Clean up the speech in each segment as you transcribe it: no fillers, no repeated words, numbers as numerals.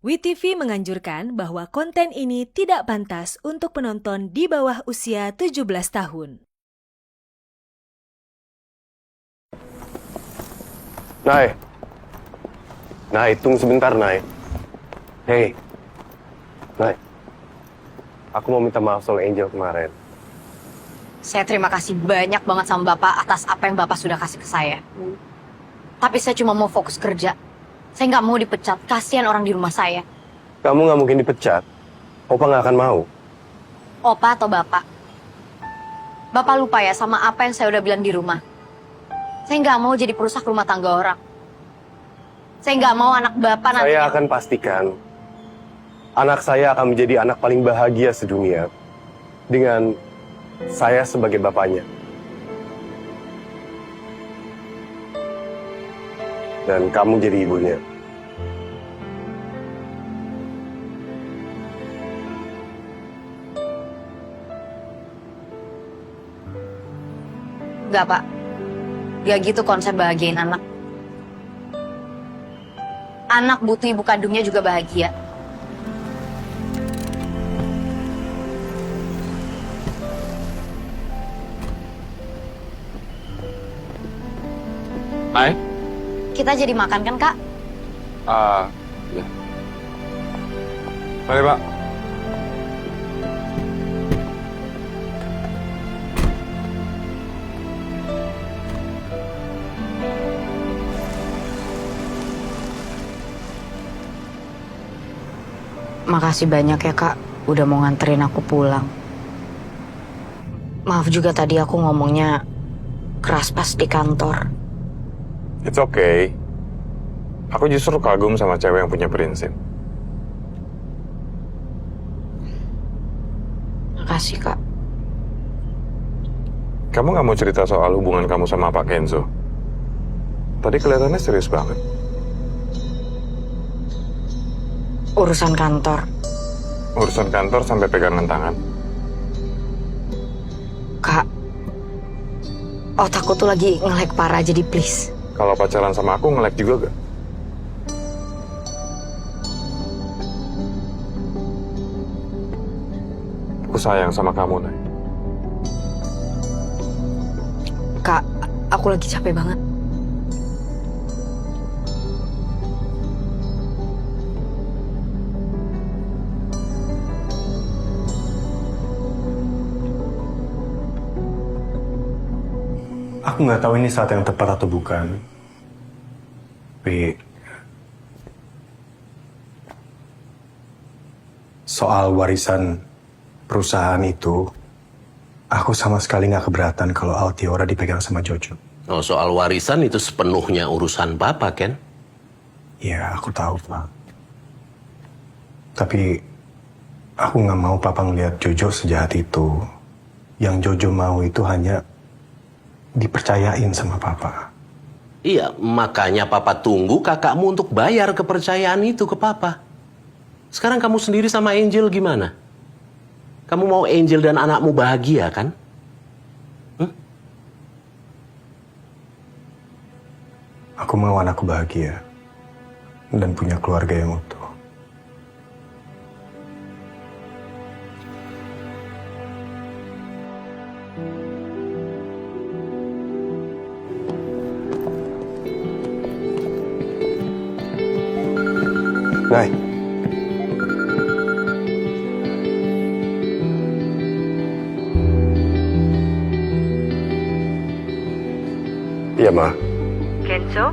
WeTV menganjurkan bahwa konten ini tidak pantas untuk penonton di bawah usia 17 tahun. Nay, tunggu sebentar, Nay. Hei, Nay. Aku mau minta maaf soal Angel kemarin. Saya terima kasih banyak banget sama Bapak atas apa yang Bapak sudah kasih ke saya. Tapi saya cuma mau fokus kerja. Saya nggak mau dipecat, kasihan orang di rumah saya. Kamu nggak mungkin dipecat. Opa nggak akan mau. Opa atau Bapak? Bapak lupa ya sama apa yang saya udah bilang di rumah. Saya nggak mau jadi perusak rumah tangga orang. Saya nggak mau anak Bapak nanti. Saya akan pastikan anak saya akan menjadi anak paling bahagia sedunia dengan saya sebagai bapaknya. Dan kamu jadi ibunya. Nggak, Pak. Nggak gitu konsep bahagiain anak. Anak butuh ibu kandungnya juga bahagia. Hai. Kita jadi makan kan, Kak? Ya. Mari, Pak. Makasih banyak ya, Kak. Udah mau nganterin aku pulang. Maaf juga tadi aku ngomongnya keras pas di kantor. It's okay. Aku justru kagum sama cewek yang punya prinsip. Makasih, Kak. Kamu nggak mau cerita soal hubungan kamu sama Pak Kenzo? Tadi kelihatannya serius banget. Urusan kantor. Urusan kantor sampai pegangan tangan. Kak, otakku tuh lagi nge-lag parah, jadi please. Kalau pacaran sama aku nge-lag juga gak? Aku sayang sama kamu, Nay. Kak, aku lagi capek banget. Aku nggak tahu ini saat yang tepat atau bukan. Tapi soal warisan perusahaan itu, aku sama sekali nggak keberatan kalau Altiora dipegang sama Jojo. Oh, soal warisan itu sepenuhnya urusan Papa, Ken. Ya, aku tahu, Pak. Tapi aku nggak mau Papa ngelihat Jojo sejahat itu. Yang Jojo mau itu hanya dipercayain sama Papa. Iya, makanya Papa tunggu kakakmu untuk bayar kepercayaan itu ke Papa. Sekarang kamu sendiri sama Angel gimana? Kamu mau Angel dan anakmu bahagia, kan? Aku mau anakku bahagia dan punya keluarga yang utuh. Nay. Iya, Ma. Kenzo,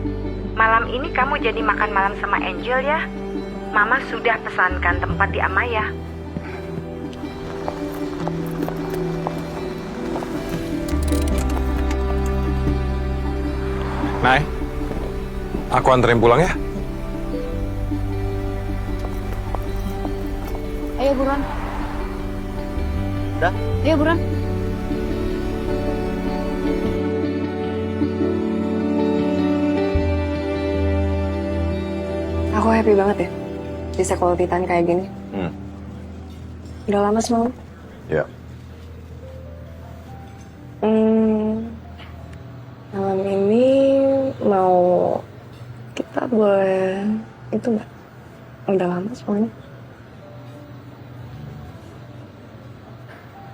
malam ini kamu jadi makan malam sama Angel ya. Mama sudah pesankan tempat di Amaya. Nay, aku anterin pulang ya. Ayo buruan. Udah? Ayo buruan. Aku happy banget ya bisa quality time kayak gini. Udah lama semalam. Ya. Malam ini mau kita boleh itu nggak? Udah lama soalnya.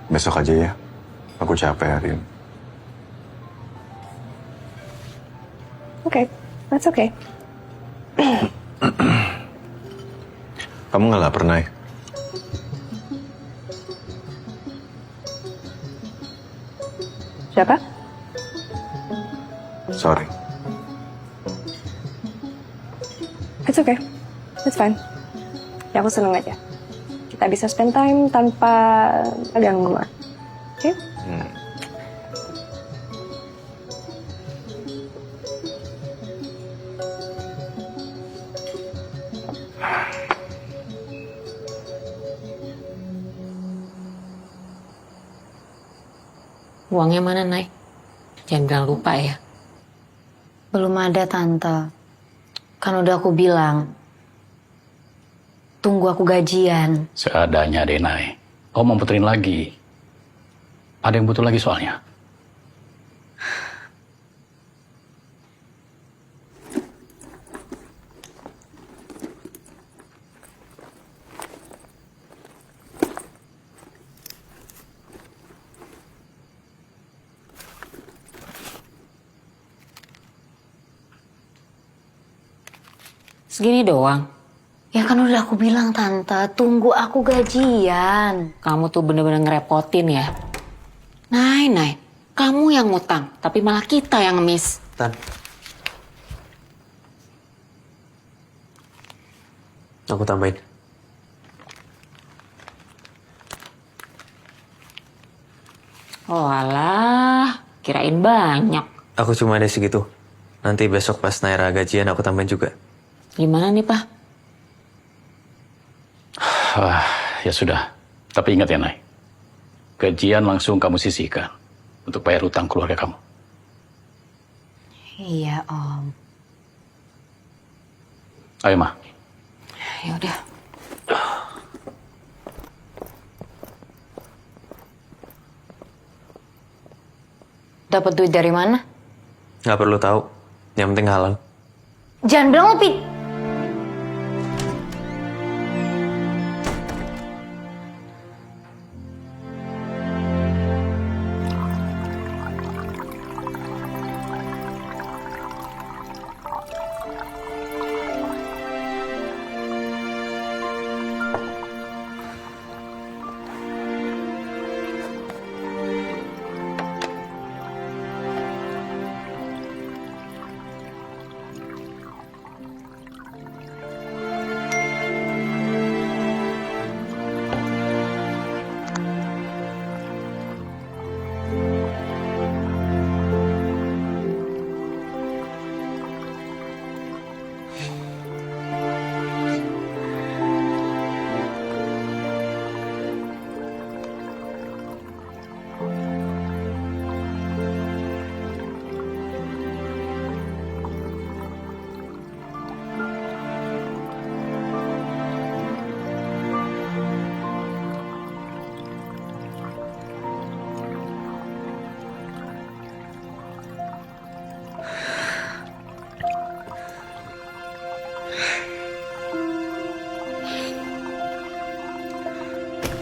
Besok aja ya. Aku capek hari ini. Oke, that's okay. Kamu nggak lapar, Nay? Siapa? Sorry. It's okay. It's fine. Ya aku seneng aja. Kita bisa spend time tanpa ganggu. Oke? Uangnya mana, Nay? Jangan bilang lupa ya. Belum ada, Tante. Kan udah aku bilang. Tunggu aku gajian. Seadanya deh, Nay. Kau mau puterin lagi. Ada yang butuh lagi soalnya. Segini doang. Ya kan udah aku bilang, Tante. Tunggu aku gajian. Kamu tuh bener-bener ngerepotin ya. Nay. Kamu yang ngutang, tapi malah kita yang ngemis. Tan. Aku tambahin. Oh alah, kirain banyak. Aku cuma ada segitu. Nanti besok pas Naira gajian aku tambahin juga. Gimana nih, Pak? Ya sudah. Tapi ingat ya, Nay. Gajian langsung kamu sisihkan untuk bayar utang keluarga kamu. Iya, Om. Ayo, Ma. Ya udah. Dapat duit dari mana? Nggak perlu tahu. Yang penting halal. Jangan bilang lo, Pi.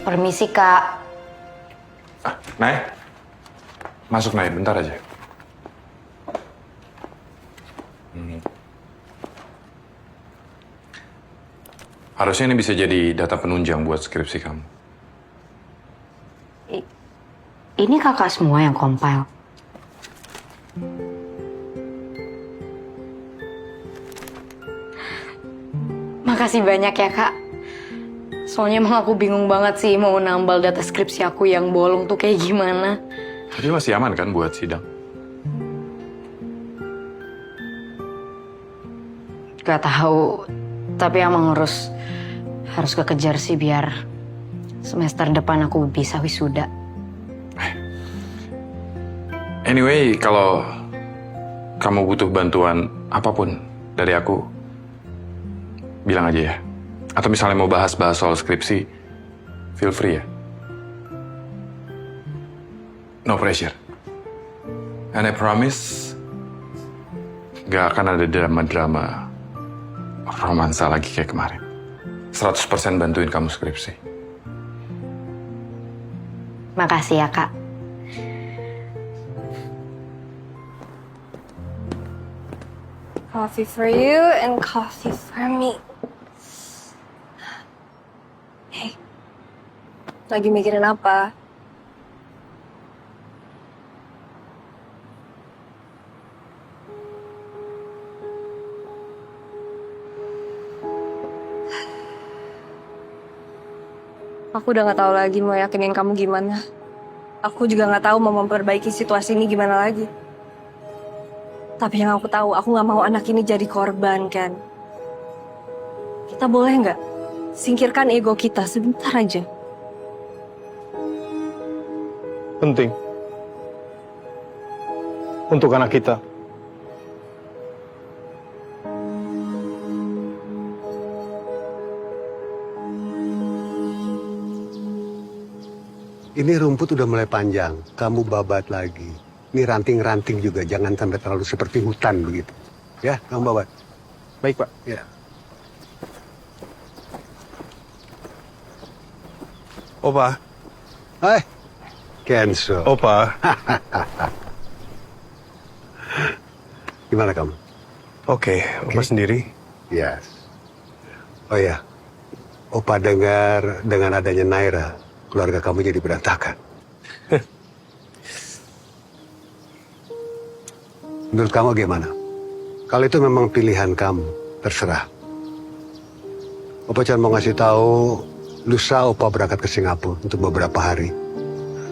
Permisi, Kak. Nay. Masuk, Nay. Bentar aja. Harusnya ini bisa jadi data penunjang buat skripsi kamu. Ini kakak semua yang compile. Makasih banyak ya, Kak. Soalnya emang aku bingung banget sih mau nambal data skripsi aku yang bolong tuh kayak gimana. Tapi masih aman kan buat sidang? Gak tahu, tapi emang harus kekejar sih biar semester depan aku bisa wisuda. Anyway, kalau kamu butuh bantuan apapun dari aku, bilang aja ya. Atau misalnya mau bahas-bahas soal skripsi, feel free ya. No pressure. And I promise, gak akan ada drama-drama romansa lagi kayak kemarin. 100% bantuin kamu skripsi. Makasih ya, Kak. Coffee for you and coffee for me. Hey, lagi mikirin apa? Aku udah gak tahu lagi mau yakinin kamu gimana. Aku juga gak tahu mau memperbaiki situasi ini gimana lagi. Tapi yang aku tahu, aku gak mau anak ini jadi korban, kan. Kita boleh nggak singkirkan ego kita sebentar aja? Penting. Untuk anak kita. Ini rumput udah mulai panjang, kamu babat lagi. Ini ranting-ranting juga, jangan sampai terlalu seperti hutan begitu. Ya, kamu babat. Baik, Pak. Ya. Opa. Hai, Kenzo. Opa. Gimana kamu? Oke, Opa sendiri? Yes. Oh ya, Opa dengar dengan adanya Naira, keluarga kamu jadi berantakan. Menurut kamu gimana? Kalau itu memang pilihan kamu, terserah. Opa cuma mau ngasih tahu, lusa Opa berangkat ke Singapura untuk beberapa hari.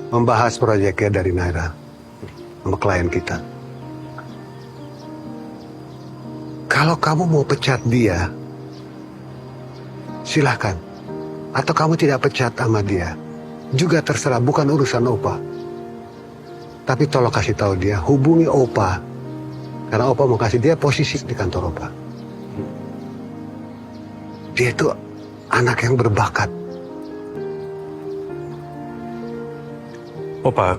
Membahas proyeknya dari Naira sama klien kita. Kalau kamu mau pecat dia, silahkan. Atau kamu tidak pecat sama dia, juga terserah, bukan urusan Opa. Tapi tolong kasih tahu dia, hubungi Opa. Karena Opa mau kasih dia posisi di kantor Opa. Dia itu anak yang berbakat. Opa,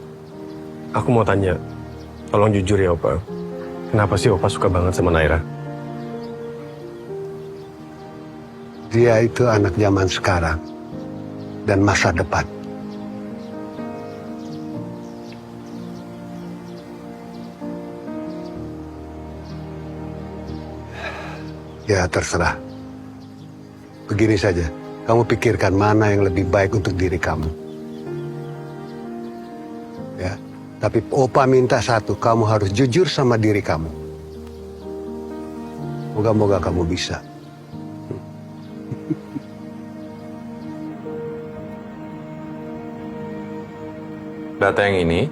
aku mau tanya. Tolong jujur ya, Opa. Kenapa sih Opa suka banget sama Naira? Dia itu anak zaman sekarang dan masa depan. Ya, terserah. Begini saja, kamu pikirkan mana yang lebih baik untuk diri kamu. Ya, tapi Opa minta satu, kamu harus jujur sama diri kamu. Moga-moga kamu bisa. Data yang ini,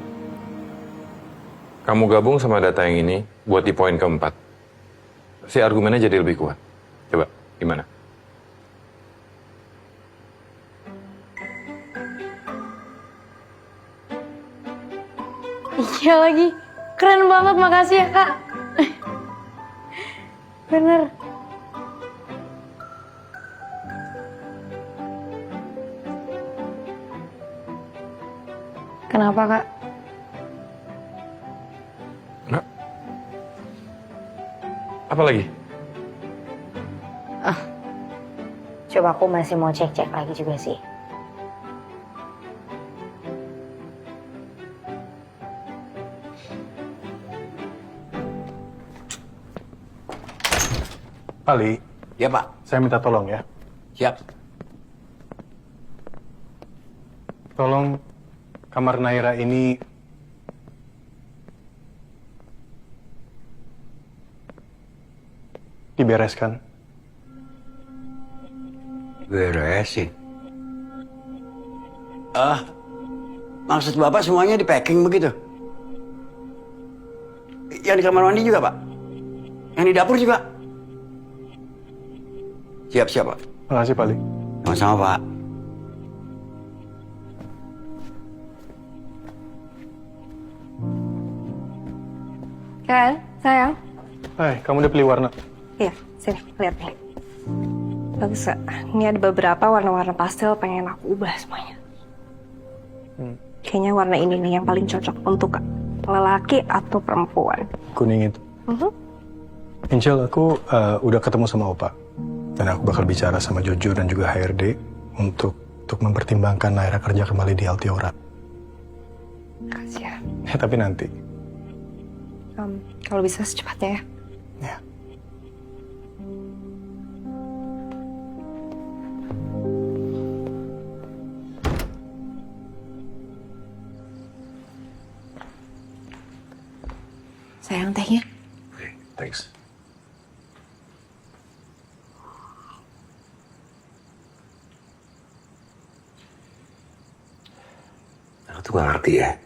kamu gabung sama data yang ini buat di poin keempat. Si argumennya jadi lebih kuat. Coba, gimana? Iya lagi. Keren banget, makasih ya, Kak. Bener. Kenapa, Kak? Apa lagi? Coba aku masih mau cek-cek lagi juga sih. Ali. Ya, Pak. Saya minta tolong ya. Siap. Tolong kamar Naira ini dibereskan. Beresin. Maksud Bapak semuanya di packing begitu? Yang di kamar mandi juga, Pak? Yang di dapur juga? Siap, Pak. Makasih, Pak Ali. Sama-sama, Pak. Kan, sayang? Hai, kamu udah pilih warna? Iya, sini, lihat nih. Bagus gak? Ini ada beberapa warna-warna pastel pengen aku ubah semuanya. Kayaknya warna ini nih yang paling cocok untuk lelaki atau perempuan. Kuning itu. Angel, aku udah ketemu sama Opa. Dan aku bakal bicara sama Jojo dan juga HRD untuk mempertimbangkan Naira kerja kembali di Altiora. Makasih ya. Ya, tapi nanti. Kalau bisa secepatnya ya. Ya. Sayang tehnya. Thanks. Aku tuh gak ngerti ya.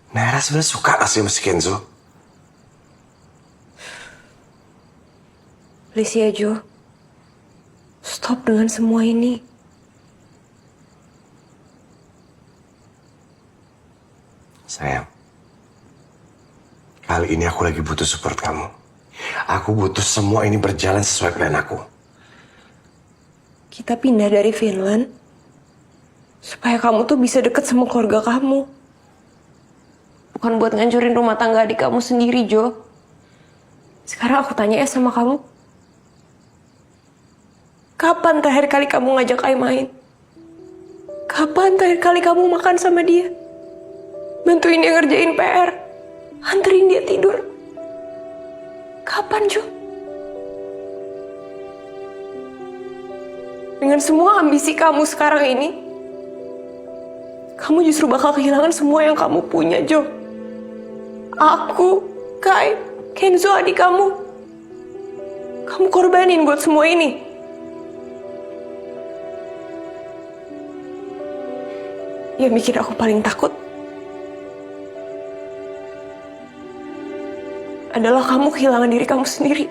Naira sebenarnya suka gak sih sama si Kenzo? Please ya Jo. Stop dengan semua ini. Sayang. Kali ini aku lagi butuh support kamu. Aku butuh semua ini berjalan sesuai plan aku. Kita pindah dari Finland supaya kamu tuh bisa deket sama keluarga kamu. Bukan buat ngancurin rumah tangga adik kamu sendiri, Jo. Sekarang aku tanya ya sama kamu. Kapan terakhir kali kamu ngajak Ai main? Kapan terakhir kali kamu makan sama dia? Bantuin dia ngerjain PR. Anterin dia tidur. Kapan, Jo? Dengan semua ambisi kamu sekarang ini, kamu justru bakal kehilangan semua yang kamu punya, Jo. Aku, Kai, Kenzo adik kamu. Kamu korbanin buat semua ini. Yang bikin aku paling takut adalah kamu kehilangan diri kamu sendiri.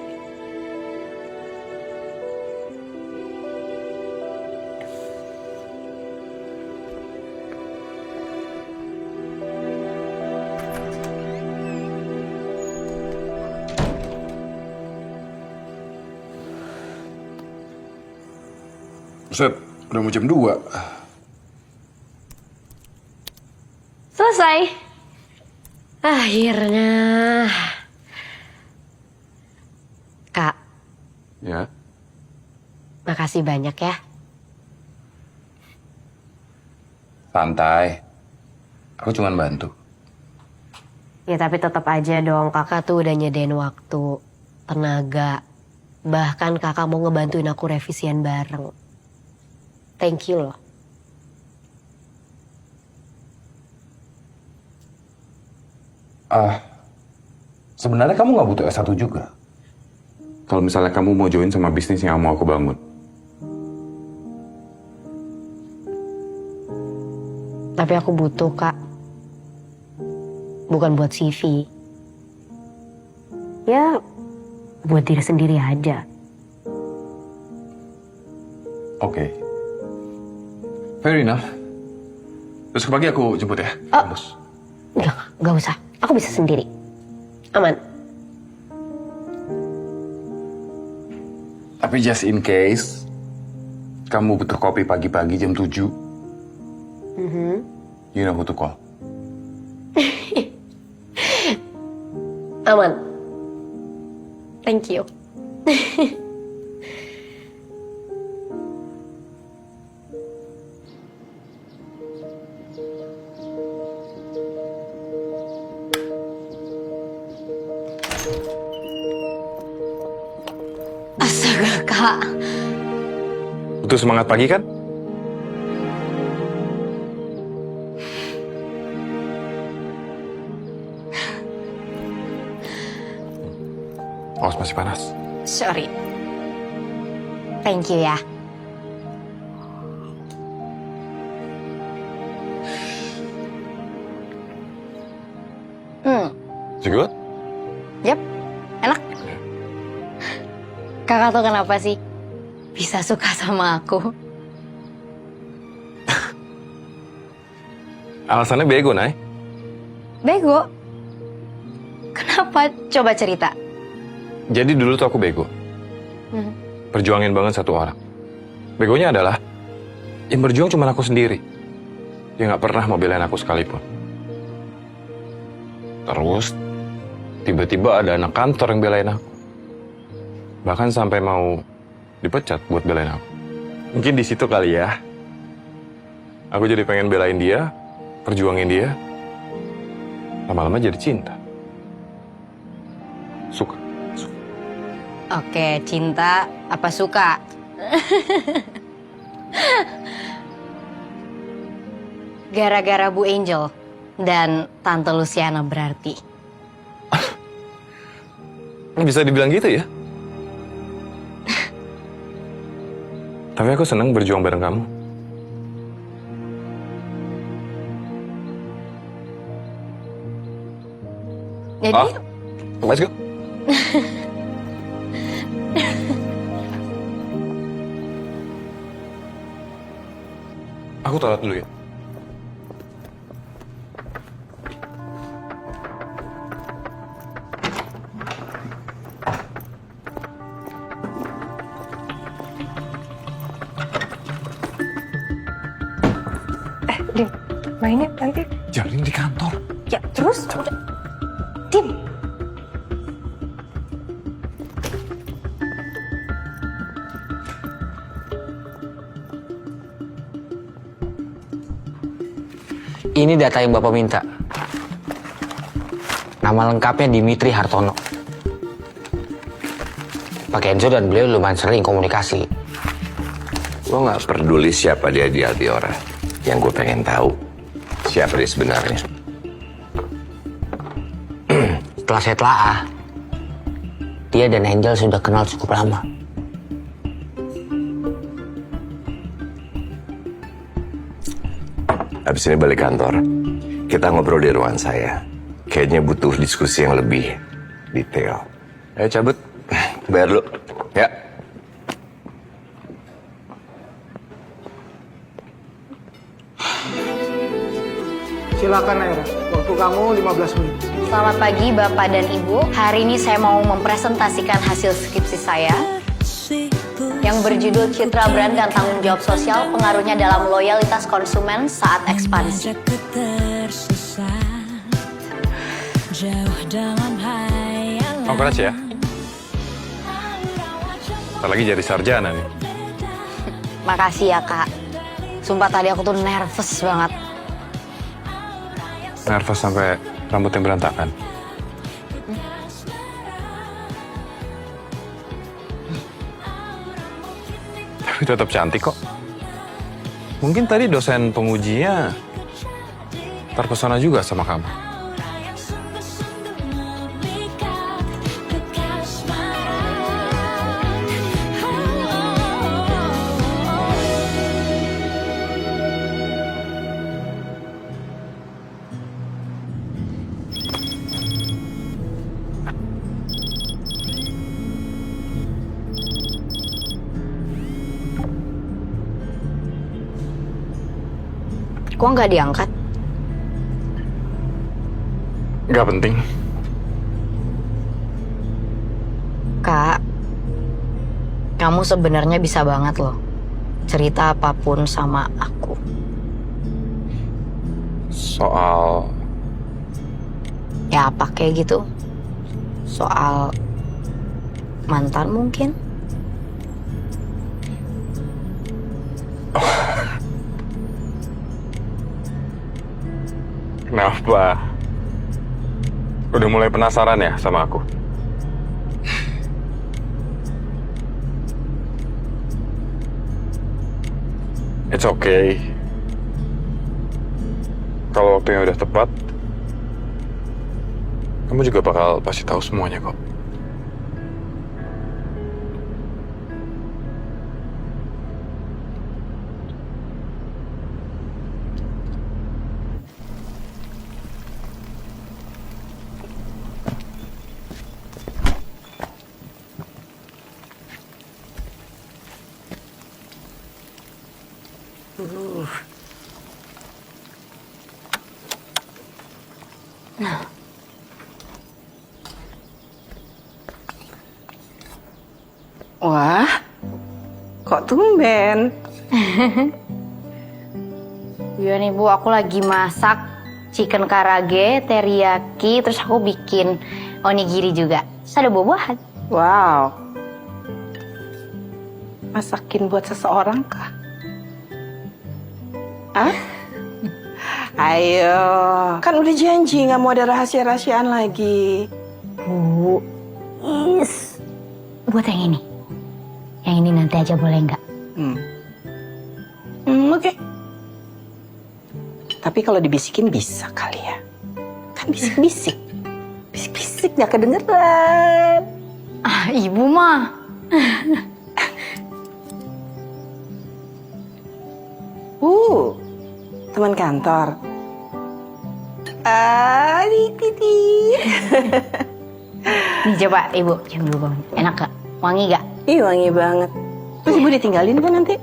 Buset, udah mau jam 2. Selesai. Akhirnya. Kak, Ya. makasih banyak ya. Santai. Aku cuma bantu. Ya tapi tetap aja dong, kakak tuh udah nyedain waktu, tenaga. Bahkan kakak mau ngebantuin aku revisian bareng. Thank you loh. Sebenarnya kamu nggak butuh S1 juga. Kalau misalnya kamu mau join sama bisnis yang mau aku bangun. Tapi aku butuh, Kak. Bukan buat CV. Ya, buat diri sendiri aja. Oke. Fair enough. Besok pagi aku jemput ya, kampus. Nggak usah. Aku bisa sendiri. Aman. Tapi just in case, kamu butuh kopi pagi-pagi jam 7, you know who to call. Aman. Thank you. Astaga, Kak. Butuh semangat pagi kan? Awas masih panas. Sorry. Thank you ya. Is it good? Yap, enak. Kakak tuh kenapa sih bisa suka sama aku? Alasannya bego, Nay. Bego? Kenapa? Coba cerita. Jadi dulu tuh aku bego. Perjuangin banget satu orang. Begonya adalah yang berjuang cuma aku sendiri. Dia nggak pernah mau belain aku sekalipun. Terus tiba-tiba ada anak kantor yang belain aku. Bahkan sampai mau dipecat buat belain aku. Mungkin di situ kali ya. Aku jadi pengen belain dia, perjuangin dia. Lama-lama jadi cinta. Suka. Oke, cinta apa suka? Gara-gara Bu Angel dan Tante Luciana berarti. Bisa dibilang gitu ya? Tapi aku senang berjuang bareng kamu. Jadi, Let's go. Aku toilet dulu ya. Dim, mainnya nanti. Jalin di kantor. Ya, terus udah. Dim. Ini data yang Bapak minta. Nama lengkapnya Dimitri Hartono. Pak Kenzo dan beliau lumayan sering komunikasi. Gue nggak peduli siapa dia di Aldiora. Yang gue pengen tahu siapa dia sebenarnya. Setelah saya telaah, dia dan Angel sudah kenal cukup lama. Habis ini balik kantor. Kita ngobrol di ruangan saya. Kayaknya butuh diskusi yang lebih detail. Ayo cabut. Bayar dulu. Ya. Silakan Naira, waktu kamu 15 menit. selamat pagi Bapak dan Ibu. Hari ini saya mau mempresentasikan hasil skripsi saya yang berjudul Citra Brand dan Tanggung Jawab Sosial, pengaruhnya dalam loyalitas konsumen saat ekspansi. Congrats ya. Ntar lagi jadi sarjana nih. Makasih ya Kak. Sumpah tadi aku tuh nervous banget. Nervous sampai rambutnya berantakan. Tapi tetap cantik kok. Mungkin tadi dosen pengujinya terpesona juga sama kamu. Kok nggak diangkat? Nggak penting. Kak, kamu sebenarnya bisa banget loh cerita apapun sama aku. Soal... Ya apa kayak gitu? Soal mantan mungkin? Kenapa? Udah mulai penasaran ya sama aku? It's okay. Kalau waktunya udah tepat, kamu juga bakal pasti tahu semuanya kok. Wah, kok tumben? Iya nih Bu, aku lagi masak chicken karage, teriyaki, terus aku bikin onigiri juga. Terus ada buah-buahan. Wow. masakin buat seseorang kah? Hah? Ayo, kan udah janji nggak mau ada rahasia-rahasiaan lagi. Bu, buat yang ini. Yang ini nanti aja boleh nggak? Oke. Tapi kalau dibisikin bisa kali ya. Kan bisik-bisik. Bisik-bisik nggak kedengeran. Ah, ibu mah. Teman kantor. Titi. Nih coba ibu, cium dulu bang. Enak gak? Wangi gak? Ih, wangi banget. Terus ibu ditinggalin kan nanti?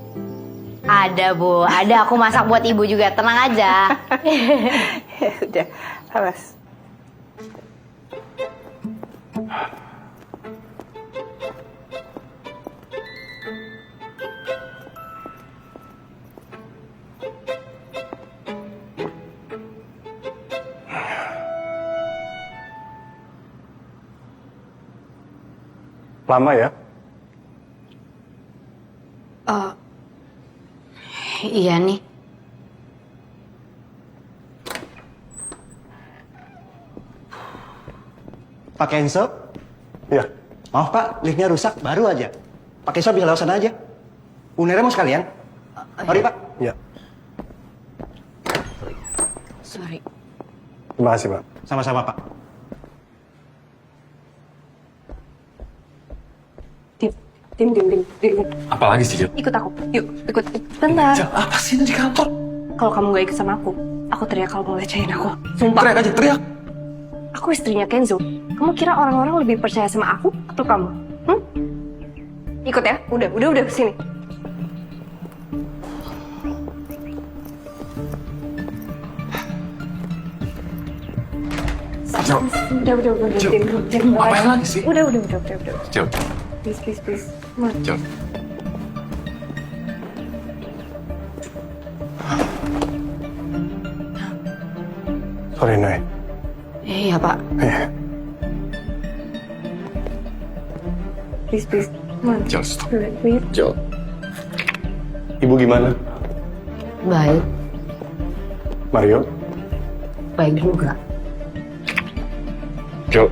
Ada bu, ada aku masak buat ibu juga. Tenang aja. Ya udah, awas. Lama ya? Iya nih. Pak Kenso? Ya. Maaf Pak, liftnya rusak, baru aja. Pak Kenso bisa lewat sana aja. Unera mau sekalian? Mari Pak. Ya. Sorry. Terima kasih, Pak. Sama-sama Pak. Tim. Apalagi sih, Jel? Ikut aku, yuk, ikut. Bentar. Jel, apa sih ini di kantor? Kalau kamu gak ikut sama aku teriak kalau mau lecehin aku. Sumpah. Teriak aja, teriak. Aku istrinya Kenzo. Kamu kira orang-orang lebih percaya sama aku atau kamu? Ikut ya, udah, sini. Jel. Udah. Jel, ngapain lagi sih? Udah. Jel. Please. Come on. Jel. Sorry, Nay. Iya, Pak. Please. Come on. Jel, stop. Please. Jel. Ibu gimana? Baik, Mario? baik juga. Jel.